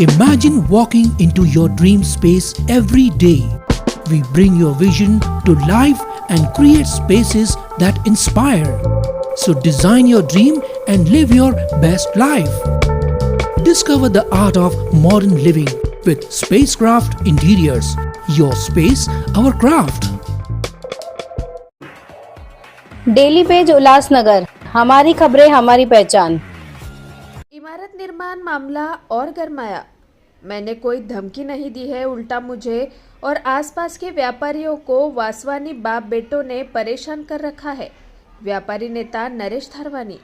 Imagine walking into your dream space every day. We bring your vision to life and create spaces that inspire. So design your dream and live your best life. Discover the art of modern living with Spacecraft Interiors. Your space, our craft. Daily page Ulhasnagar, हमारी खबरें हमारी पहचान। इमारत निर्माण मामला और गरमाया। मैंने कोई धमकी नहीं दी है, उल्टा मुझे और आसपास के व्यापारियों को वासवानी बाप बेटों ने परेशान कर रखा है। व्यापारी नेता नरेश थारवानी।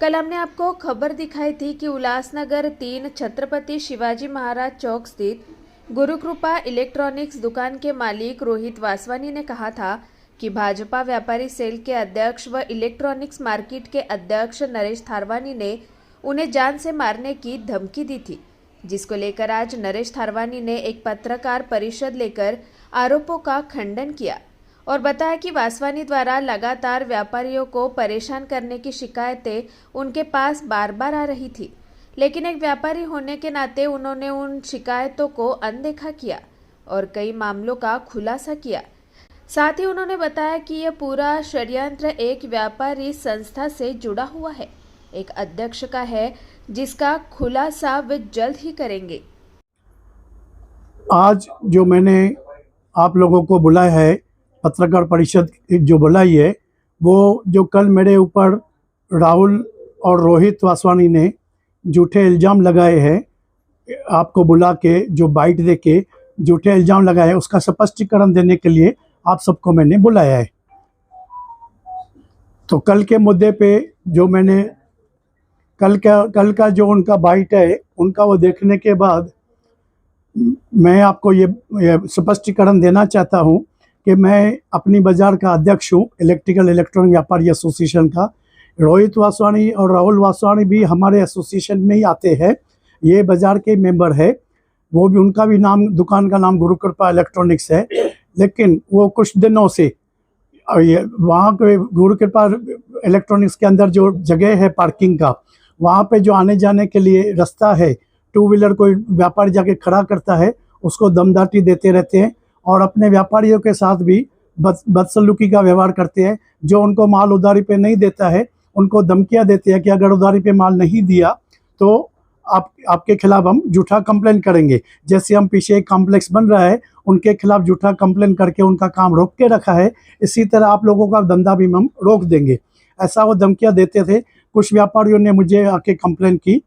कल हमने आपको खबर दिखाई थी कि उल्लासनगर 3 छत्रपति शिवाजी महाराज चौक स्थित गुरुकृपा इलेक्ट्रॉनिक्स दुकान के मालिक रोहित वासवानी ने कहा था कि भाजपा व्यापारी सेल के अध्यक्ष व इलेक्ट्रॉनिक्स मार्केट के अध्यक्ष नरेश थारवानी ने उन्हें जान से मारने की धमकी दी थी, जिसको लेकर आज नरेश थारवानी ने एक पत्रकार परिषद लेकर आरोपों का खंडन किया और बताया कि वासवानी द्वारा लगातार व्यापारियों को परेशान करने की शिकायतें उनके पास बार बार आ रही थी, लेकिन एक व्यापारी होने के नाते उन्होंने उन शिकायतों को अनदेखा किया और कई मामलों का खुलासा किया। साथ ही उन्होंने बताया कि यह पूरा षड्यंत्र एक व्यापारी संस्था से जुड़ा हुआ है, एक अध्यक्ष का है, जिसका खुलासा वे जल्द ही करेंगे। आज जो मैंने आप लोगों को बुलाया है, पत्रकार परिषद जो बुलाई है, वो जो कल मेरे ऊपर राहुल और रोहित वासवानी ने झूठे इल्ज़ाम लगाए हैं, आपको बुला के जो बाइट दे के झूठे इल्ज़ाम लगाए हैं, उसका स्पष्टीकरण देने के लिए आप सबको मैंने बुलाया है। तो कल के मुद्दे पे जो मैंने कल का जो उनका बाइट है, उनका वो देखने के बाद मैं आपको ये स्पष्टीकरण देना चाहता हूँ कि मैं अपनी बाज़ार का अध्यक्ष हूँ, इलेक्ट्रिकल इलेक्ट्रॉनिक व्यापारी एसोसिएशन का। रोहित वासवानी और राहुल वासवानी भी हमारे एसोसिएशन में ही आते हैं, ये बाज़ार के मेंबर है। वो भी, उनका भी नाम, दुकान का नाम गुरुकृपा इलेक्ट्रॉनिक्स है, लेकिन वो कुछ दिनों से ये वहाँ के गुरुकृपा इलेक्ट्रॉनिक्स के अंदर जो जगह है पार्किंग का, वहाँ पे जो आने जाने के लिए रास्ता है, टू व्हीलर कोई व्यापारी जाके खड़ा करता है, उसको दमदाटी देते रहते हैं और अपने व्यापारियों के साथ भी बदसलूकी का व्यवहार करते हैं। जो उनको माल उधारी पे नहीं देता है, उनको धमकियाँ देते हैं कि अगर उधारी पे माल नहीं दिया तो आपके खिलाफ हम झूठा कंप्लेन करेंगे। जैसे हम पीछे एक कॉम्प्लेक्स बन रहा है, उनके खिलाफ झूठा कंप्लेन करके उनका काम रोक के रखा है, इसी तरह आप लोगों का धंधा भी हम रोक देंगे, ऐसा वो धमकियाँ देते थे। कुछ व्यापारियों ने मुझे आके कंप्लेन की,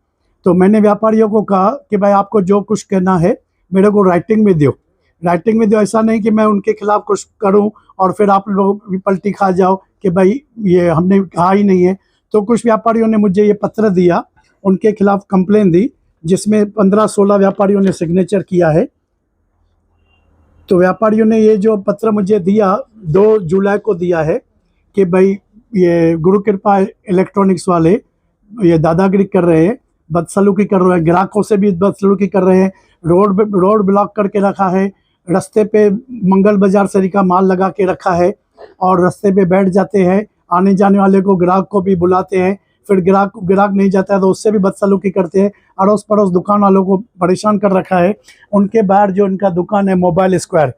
तो मैंने व्यापारियों को कहा कि भाई आपको जो कुछ कहना है मेरे को राइटिंग में दो, राइटिंग में दो। ऐसा नहीं कि मैं उनके खिलाफ कुछ करूं और फिर आप लोग भी पलटी खा जाओ कि भाई ये हमने कहा ही नहीं है। तो कुछ व्यापारियों ने मुझे ये पत्र दिया, उनके खिलाफ कंप्लेन दी, जिसमें 15-16 व्यापारियों ने सिग्नेचर किया है। तो व्यापारियों ने ये जो पत्र मुझे दिया 2 जुलाई को दिया है कि भाई ये गुरुकृपा इलेक्ट्रॉनिक्स वाले ये दादागिरी कर रहे हैं, बदसलूकी कर रहे हैं, ग्राहकों से भी बदसलूकी कर रहे हैं, रोड ब्लॉक करके रखा है, रास्ते पे मंगल बाजार से का माल लगा के रखा है और रास्ते पे बैठ जाते हैं, आने जाने वाले को, ग्राहक को भी बुलाते हैं, फिर ग्राहक नहीं जाता है तो उससे भी बदसलूकी करते हैं, अड़ोस पड़ोस दुकान वालों को परेशान कर रखा है। उनके बाहर जो उनका दुकान है मोबाइल स्क्वायर,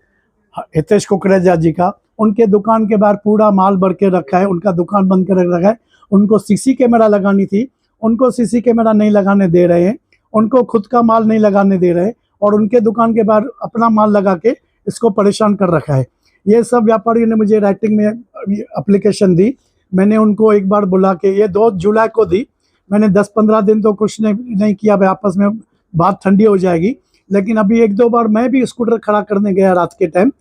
हितेश कुकरेजा जी का, उनके दुकान के बाहर पूरा माल भर के रखा है, उनका दुकान बंद कर रखा है। उनको सीसी कैमरा लगानी थी, उनको सीसी कैमरा नहीं लगाने दे रहे हैं, उनको खुद का माल नहीं लगाने दे रहे और उनके दुकान के बाहर अपना माल लगा के इसको परेशान कर रखा है। ये सब व्यापारियों ने मुझे राइटिंग में एप्लीकेशन दी, मैंने उनको एक बार बुला के, ये 2 जुलाई को दी। मैंने 10-15 दिन तो कुछ नहीं किया, भाई आपस में बात ठंडी हो जाएगी। लेकिन अभी 1-2 बार मैं भी स्कूटर खड़ा करने गया, रात के टाइम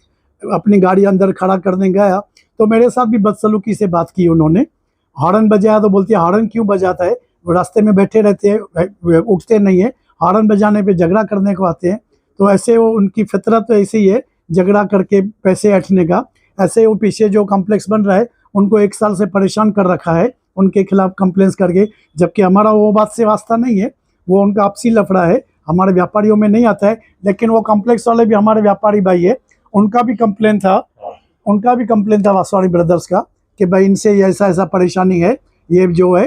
अपनी गाड़ी अंदर खड़ा करने गया, तो मेरे साथ भी बदसलूकी से बात की उन्होंने। हॉर्न बजाया तो बोलती है हॉर्न क्यों बजाता है, वो रास्ते में बैठे रहते हैं, उठते नहीं है, हॉर्न बजाने पे झगड़ा करने को आते हैं। तो ऐसे वो, उनकी फितरत तो ऐसी ही है, झगड़ा करके पैसे ऐंठने का। ऐसे वो पीछे जो कॉम्प्लेक्स बन रहा है, उनको 1 साल से परेशान कर रखा है, उनके खिलाफ कंप्लेंट्स करके, जबकि हमारा वो बात से वास्ता नहीं है, वो उनका आपसी लफड़ा है, हमारे व्यापारियों में नहीं आता है। लेकिन वो कॉम्प्लेक्स वाले भी हमारे व्यापारी भाई है, उनका भी कंप्लेन था वासवानी ब्रदर्स का कि भाई इनसे ऐसा परेशानी है, ये जो है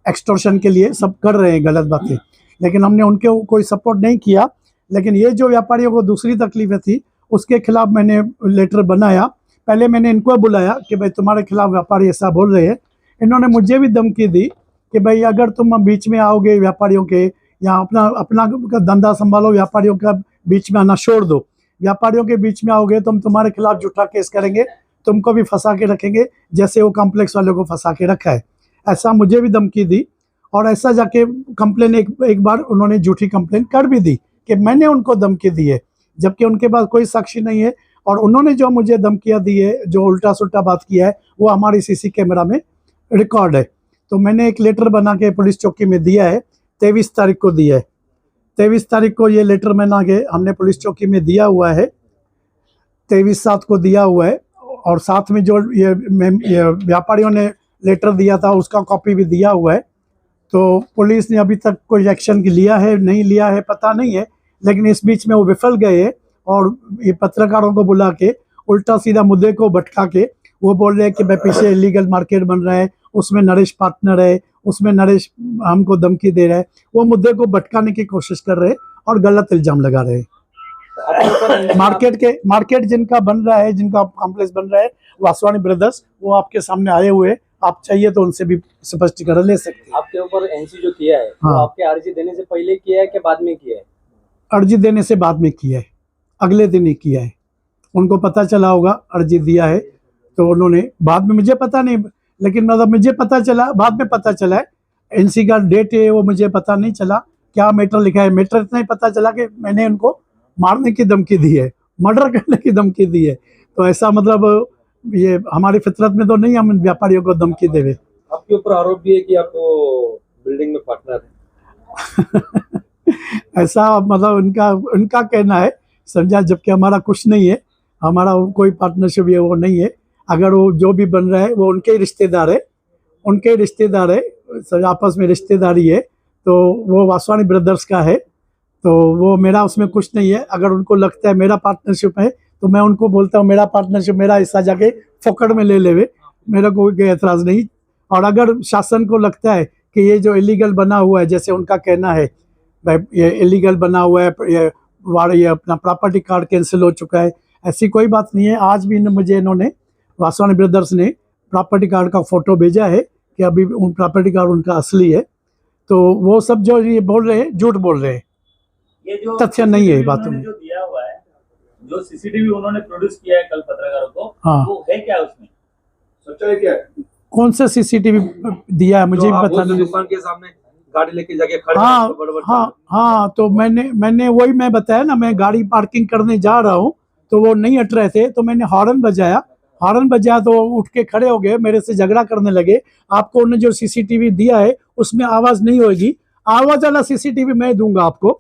एक्सटॉर्शन के लिए सब कर रहे हैं गलत बातें। लेकिन हमने उनके कोई सपोर्ट नहीं किया। लेकिन ये जो व्यापारियों को दूसरी तकलीफें थी उसके खिलाफ मैंने लेटर बनाया। पहले मैंने इनको बुलाया कि भाई तुम्हारे खिलाफ व्यापारी ऐसा बोल रहे हैं। इन्होंने मुझे भी धमकी दी कि भाई अगर तुम बीच में आओगे व्यापारियों के, या अपना अपना धंधा संभालो, व्यापारियों का बीच में आना छोड़ दो। व्यापारियों के बीच में आओगे तो हम तुम्हारे खिलाफ झूठा केस करेंगे, तुमको भी फंसा के रखेंगे जैसे वो कॉम्प्लेक्स वालों को फंसा के रखा है। ऐसा मुझे भी धमकी दी और ऐसा जाके कंप्लेन एक बार उन्होंने झूठी कंप्लेन कर भी दी कि मैंने उनको धमकी दी है, जबकि उनके पास कोई साक्षी नहीं है। और उन्होंने जो मुझे धमकियाँ दी है, जो उल्टा सुल्टा बात किया है, वो हमारी सीसी कैमरा में रिकॉर्ड है। तो मैंने एक लेटर बना के पुलिस चौकी में दिया है, 23 तारीख को दिया है। 23 तारीख को ये लेटर बना के हमने पुलिस चौकी में दिया हुआ है, 23/7 को दिया हुआ है। और साथ में जो ये व्यापारियों ने लेटर दिया था उसका कॉपी भी दिया हुआ है। तो पुलिस ने अभी तक कोई एक्शन लिया है नहीं लिया है पता नहीं है, लेकिन इस बीच में वो विफल गए हैं और ये पत्रकारों को बुला के उल्टा सीधा मुद्दे को भटका के वो बोल रहे हैं कि भाई पीछे इलीगल मार्केट बन रहा है, उसमें नरेश पार्टनर है, उसमें नरेश हमको धमकी दे रहा है। वो मुद्दे को भटकाने की कोशिश कर रहे हैं और गलत इल्जाम लगा रहे हैं। मार्केट जिनका बन रहा है, जिनका कॉम्प्लेक्स बन रहा है, वासवानी ब्रदर्स, वो आपके सामने आए हुए, आप चाहिए तो उनसे भी स्पष्टीकरण ले सकते हैं। आपके ऊपर एनसी जो किया है, हाँ। वो आपके अर्जी देने से पहले किया है कि बाद में किया है? अर्जी देने से बाद में किया है, अगले दिन ही किया है। उनको पता चला होगा अर्जी दिया है तो उन्होंने बाद में, मुझे पता नहीं, लेकिन मतलब मुझे पता चला, बाद में पता चला है। एनसी का डेट है वो मुझे पता नहीं चला, क्या मैटर लिखा है। मैटर इतना ही पता चला कि मैंने उनको मारने की धमकी दी है, मर्डर करने की धमकी दी है। तो ऐसा मतलब ये हमारी फितरत में तो नहीं हम व्यापारियों को धमकी देवे। आपके ऊपर आरोप भी है कि आप बिल्डिंग में पार्टनर है। ऐसा मतलब उनका कहना है, समझा, जबकि हमारा कुछ नहीं है, हमारा कोई पार्टनरशिप है वो नहीं है। अगर वो जो भी बन रहा है वो उनके रिश्तेदार है, उनके रिश्तेदार है, आपस में रिश्तेदारी है। तो वो वासवानी ब्रदर्स का है, तो वो मेरा उसमें कुछ नहीं है। अगर उनको लगता है मेरा पार्टनरशिप है तो मैं उनको बोलता हूँ मेरा पार्टनरशिप, मेरा हिस्सा जाके फोकट में ले लेवे, मेरा कोई ऐतराज़ नहीं। और अगर शासन को लगता है कि ये जो इलीगल बना हुआ है, जैसे उनका कहना है भाई ये इलीगल बना हुआ है, ये अपना प्रॉपर्टी कार्ड कैंसिल हो चुका है, ऐसी कोई बात नहीं है। आज भी मुझे इन्होंने, वासवानी ब्रदर्स ने प्रॉपर्टी कार्ड का फ़ोटो भेजा है कि अभी उन प्रॉपर्टी कार्ड उनका असली है। तो वो सब जो ये बोल रहे हैं झूठ बोल रहे हैं, ये जो तथ्य नहीं है बातों में। जो दिया हुआ है, जो सीसीटीवी उन्होंने प्रोड्यूस किया है कल पत्रकारों को, हाँ। वो है क्या उसमें, सच्चाई क्या है? कौन सा सीसीटीवी दिया है मुझे भी पता नहीं। दुकान के सामने गाड़ी लेके जाके खड़े हाँ हैं, तो बड़बड़ हाँ हाँ, तो मैंने वही मैं बताया ना, मैं गाड़ी पार्किंग करने जा रहा हूँ तो वो नहीं हट रहे थे, तो मैंने हॉर्न बजाया तो उठ के खड़े हो गए, मेरे से झगड़ा करने लगे। आपको उन्होंने जो सीसीटीवी दिया है उसमें आवाज़ नहीं होगी, आवाज़ वाला सीसीटीवी मैं दूंगा आपको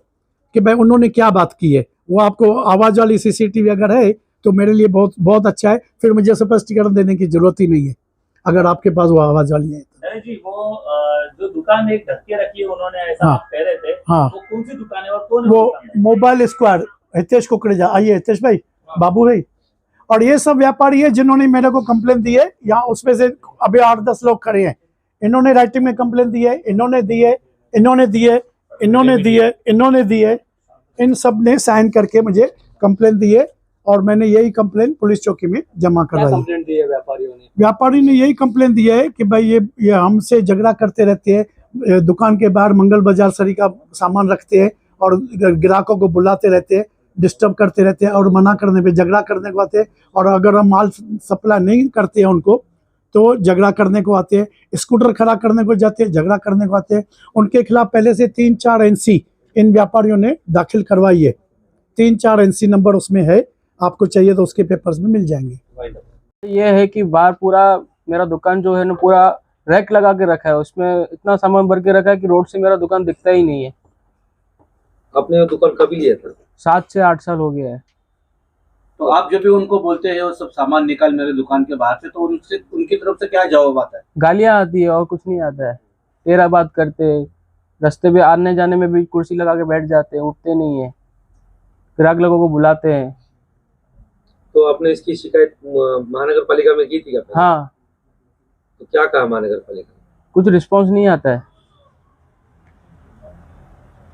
कि भाई उन्होंने क्या बात की है। वो आपको आवाज़ वाली सीसीटीवी अगर है तो मेरे लिए बहुत बहुत अच्छा है, फिर मुझे स्पष्टीकरण देने की जरूरत ही नहीं है अगर आपके पास वो आवाज़ वाली है। नहीं जी, वो जो दुकान एक धक्के रखी है उन्होंने, ऐसा हाँ। आप कह रहे थे, हाँ। वो कौन सी दुकान है और कौन है वो दुकान है? मोबाइल स्क्वायर, हितेश कुकरेजा, आइए हितेश भाई, बाबू भाई। और ये सब व्यापारी है जिन्होंने मेरे को कंप्लेन दी है, यहाँ उसमें से अभी 8-10 लोग खड़े हैं, इन्होंने राइटिंग में कंप्लेन दी है, इन्होंने दी है, इन्होंने दी है, इन्होंने दी है, इन्होंने दी है, इन सब ने साइन करके मुझे कंप्लेन दी है और मैंने यही कंप्लेन पुलिस चौकी में जमा क्या करवाई। कंप्लेंट दी है व्यापारियों ने? व्यापारी ने यही कंप्लेन दिया है कि भाई ये हमसे झगड़ा करते रहते हैं, दुकान के बाहर मंगल बाजार सरी का सामान रखते हैं और ग्राहकों को बुलाते रहते हैं, डिस्टर्ब करते रहते हैं और मना करने पे झगड़ा करने को आते हैं। और अगर हम माल सप्लाई नहीं करते हैं उनको तो झगड़ा करने को आते हैं, स्कूटर खड़ा करने को जाते हैं, झगड़ा करने को आते हैं। उनके खिलाफ पहले से 3-4 एनसी इन व्यापारियों ने दाखिल करवाई है, 3-4 एनसी नंबर उसमें है, आपको चाहिए तो उसके पेपर्स में मिल जाएंगे। ये है कि बाहर पूरा मेरा दुकान जो है ना पूरा रैक लगा के रखा है, उसमें इतना सामान भर के रखा है कि रोड से मेरा दुकान दिखता ही नहीं है। आपने वो दुकान कभी लिया था? 7 से 8 साल हो गया है। तो आप जब भी उनको बोलते हैं वो सब सामान निकाल मेरे दुकान के बाहर से, तो उनसे उनकी तरफ से क्या जवाब आता है? गालियां आती है और कुछ नहीं आता है, तेरा बात करते हैं, रास्ते पे आने जाने में भी कुर्सी लगा के बैठ जाते हैं, उठते नहीं है, ग्राहक लोगों को बुलाते हैं। तो आपने इसकी शिकायत महानगर पालिका में की थी क्या? हाँ। तो क्या कहा महानगर पालिका? कुछ रिस्पॉन्स नहीं आता है।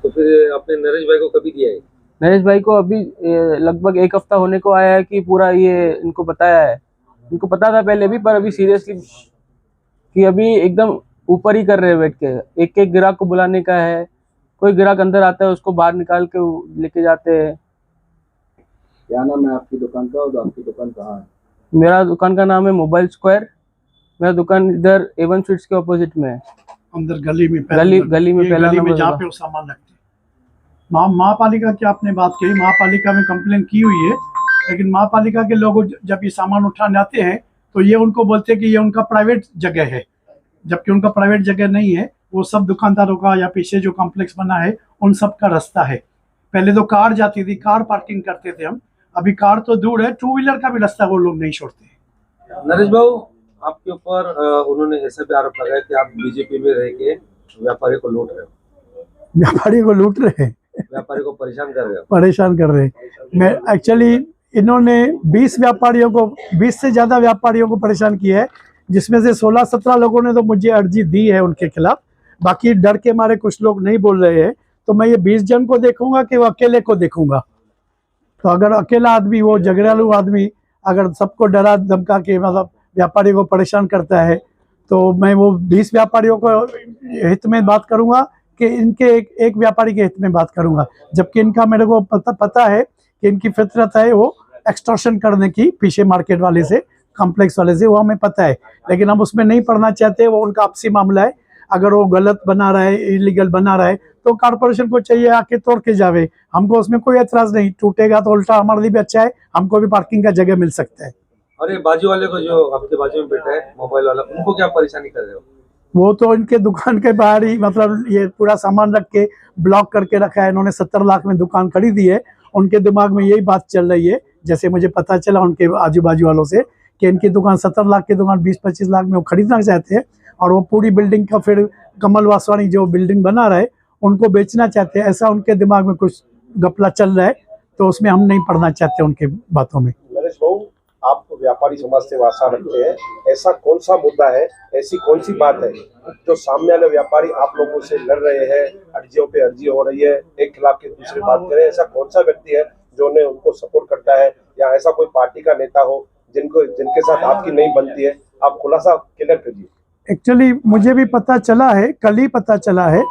तो फिर आपने नरेश भाई को कभी दिया है? नरेश भाई को अभी लगभग 1 हफ्ता होने को आया है कि पूरा ये इनको बताया है। इनको पता था पहले भी, पर अभी सीरियसली कि अभी एकदम ऊपर ही कर रहे हैं बैठ के। एक एक ग्राहक को बुलाने का है, कोई ग्राहक अंदर आता है उसको बाहर निकाल के लेके जाते हैं। क्या नाम है आपकी दुकान का और आपकी दुकान कहाँ है? मेरा दुकान का नाम है मोबाइल स्क्वायर। मेरा दुकान इधर A1 स्वीट्स के ऑपोजिट में है, अंदर गली में गली में ये पहला गली में नंबर जहाँ होगा। पे वो सामान रखते हैं। महापालिका की आपने बात कही, महापालिका में कंप्लेन की हुई है, लेकिन महापालिका के लोग जब ये सामान उठाने आते हैं तो ये उनको बोलते हैं कि ये उनका प्राइवेट जगह है, जबकि उनका प्राइवेट जगह नहीं है। वो सब दुकानदारों का या पीछे जो कॉम्प्लेक्स बना है उन सब का रास्ता है। पहले तो कार जाती थी, कार पार्किंग करते थे हम, अभी कार तो दूर है, 2 व्हीलर का भी रास्ता वो लोग नहीं छोड़ते। नरेश भाऊ, आपके ऊपर उन्होंने ऐसा भी आरोप लगाया कि आप बीजेपी में रह के व्यापारी को लूट रहे हो, व्यापारी को लूट रहे हैं, व्यापारी को परेशान कर रहे हो। परेशान कर रहे हैं। मैं एक्चुअली इन्होंने 20 से ज्यादा व्यापारियों को परेशान किया है, जिसमें से 16-17 लोगों ने तो मुझे अर्जी दी है उनके खिलाफ। बाकी डर के मारे कुछ लोग नहीं बोल रहे हैं। तो मैं ये 20 जन को देखूंगा कि वो अकेले को देखूंगा। तो अगर अकेला आदमी, वो झगड़ालू आदमी अगर सबको डरा धमका के मतलब व्यापारी को परेशान करता है, तो मैं वो 20 व्यापारियों को हित में बात करूंगा कि इनके एक व्यापारी के हित में बात करूंगा। जबकि इनका मेरे को पता है कि इनकी फितरत है वो एक्सटॉर्शन करने की, पीछे मार्केट वाले से, कॉम्प्लेक्स वाले से, वो हमें पता है। लेकिन हम उसमें नहीं पढ़ना चाहते, वो उनका आपसी मामला है। अगर वो गलत बना रहा है, इलीगल बना रहा है, तो कॉर्पोरेशन को चाहिए आके तोड़ के जावे। हमको उसमें कोई एतराज नहीं, टूटेगा तो उल्टा हमारे लिए भी अच्छा है, हमको भी पार्किंग का जगह मिल सकता है। और ये बाजू वाले को, जो आपके बाजू में बैठा है मोबाइल वाला, उनको क्या परेशानी कर रहे हो? वो तो इनके दुकान के बाहर ही मतलब ये पूरा सामान रख के ब्लॉक करके रखा है। इन्होंने 70 लाख में दुकान खरीदी है। उनके दिमाग में यही बात चल रही है, जैसे मुझे पता चला उनके आजू बाजू वालों से, कि इनकी दुकान 70 लाख की दुकान 20-25 लाख में वो खरीदना चाहते हैं। और वो पूरी बिल्डिंग का फिर कमल वासवानी जो बिल्डिंग बना रहा है उनको बेचना चाहते हैं। ऐसा उनके दिमाग में कुछ गपला चल रहा है, तो उसमें हम नहीं पढ़ना चाहते उनके बातों में। नरेश भाऊ, आप व्यापारी समाज से वास्ता रखते हैं, ऐसा कौन सा मुद्दा है, ऐसी कौन सी बात है जो सामने वाले व्यापारी आप लोगों से लड़ रहे हैं, अर्जियों पे अर्जी हो रही है, एक खिलाफ के दूसरे बात करें, ऐसा कौन सा व्यक्ति है जो उन्हें उनको सपोर्ट करता है, या ऐसा कोई पार्टी का नेता हो जिनके साथ आपकी नहीं बनती है? आप खुलासा क्लियर कीजिए। एक्चुअली मुझे भी पता चला है, कल ही पता चला है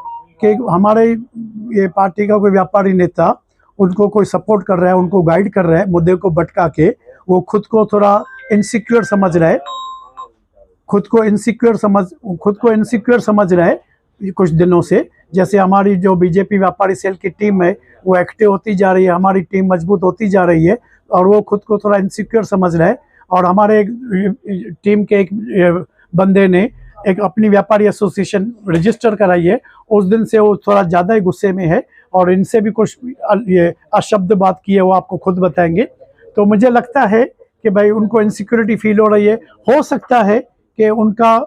कि हमारे ये पार्टी का कोई व्यापारी नेता उनको कोई सपोर्ट कर रहा है, उनको गाइड कर रहा है, मुद्दे को भटका के। वो खुद को थोड़ा इनसिक्योर समझ रहा है, खुद को इनसिक्योर समझ रहा है कुछ दिनों से। जैसे हमारी जो बीजेपी व्यापारी सेल की टीम है वो एक्टिव होती जा रही है, हमारी टीम मजबूत होती जा रही है, और वो खुद को थोड़ा इनसिक्योर समझ रहा है। और हमारे टीम के एक बंदे ने एक अपनी व्यापारी एसोसिएशन रजिस्टर कराई है। उस दिन से वो थोड़ा ज़्यादा ही गुस्से में है, और इनसे भी कुछ ये अशब्द बात की है, वो आपको खुद बताएंगे। तो मुझे लगता है कि भाई उनको इनसिक्योरिटी फील हो रही है। हो सकता है कि उनका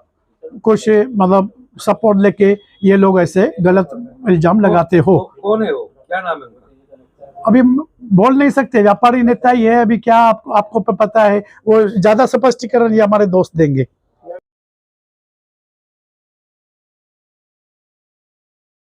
कुछ मतलब सपोर्ट लेके ये लोग ऐसे गलत इल्जाम लगाते हो। कौन है वो, क्या नाम है उनका? अभी बोल नहीं सकते, व्यापारी नेता ही है। अभी क्या आपको पता है, वो ज़्यादा स्पष्टीकरण ये हमारे दोस्त देंगे।